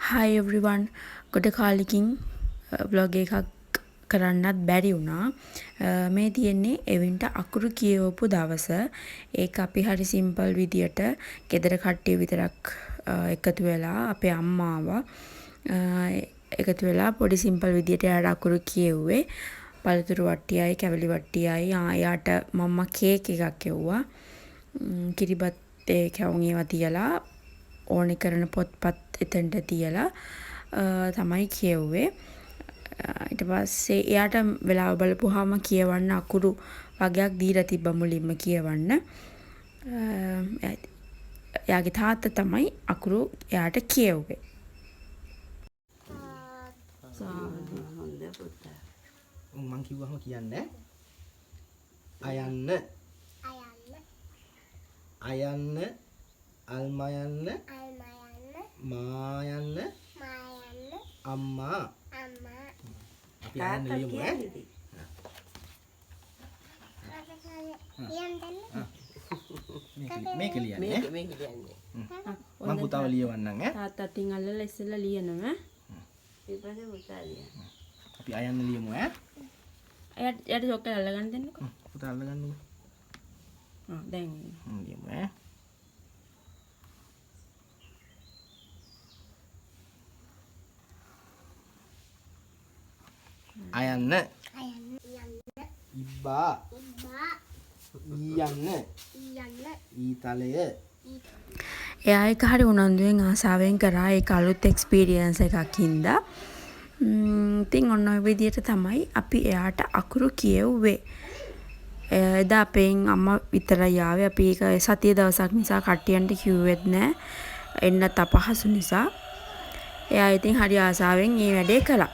Hi everyone. ගොඩ කාලෙකින් vlog එකක් කරන්නත් බැරි වුණා. මේ තියෙන්නේ එවින්ට අකුරු කියවපු දවස. ඒක අපි හරි සිම්පල් විදියට ගෙදර කට්ටිය විතරක් එකතු වෙලා අපේ අම්මා ආවා. එකතු වෙලා පොඩි සිම්පල් විදියට එයාට අකුරු කියෙව්වේ. පළතුරු වට්ටියයි කැවලි වට්ටියයි. එයාට මම්මා කේක් එකක් එව්වා. කිරිබත් කැවුම් ඒවා තියලා ඕනි කරන පොත්පත් එතනට තියලා තමයි කියවුවේ. ඊට පස්සේ එයාට වෙලාව බලපුවාම කියවන්න අකුරු වගයක් දීලා තිබ්බ මුලින්ම කියවන්න. එයාගේ තාත්තා තමයි අකුරු එයාට කියවුවේ. මං කිව්වම කියන්නේ අයන්න අයන්න අල්මයන්න මායන්න අම්මා අපි අයන්න ලියමු මේක ලියන්නේ මම පුතාව ලියවන්නම් තාත්තා අතින් අල්ලලා ඉස්සෙල්ලා ලියනවා. ඊපස්සේ පුතා ලියන. අපි අයන්න ලියමු එයාට චොක්කල අල්ලගන්න දෙන්නකෝ. පුතා අල්ලගන්නකෝ. දැන් ලියමු අයන්න ඉබ්බා ඊයන්න ඊතලය. එයා එක හරි උනන්දුවෙන් ආසාවෙන් කරා. ඒක අලුත් එක්ස්පීරියන්ස් එකක් හින්දා. ඉතින් ඔන්න ඔය විදිහට තමයි අපි එයාට අකුරු කියෙව්වේ. එදා අපෙන් අම්මා විතරයි ආවේ. අපි ඒක සතිය දවසක් නිසා කට්ටියන්ට කිව්වෙත් නෑ. එන්නත් අපහසු නිසා. එයා ඉතින් හරි ආසාවෙන් මේ වැඩේ කළා.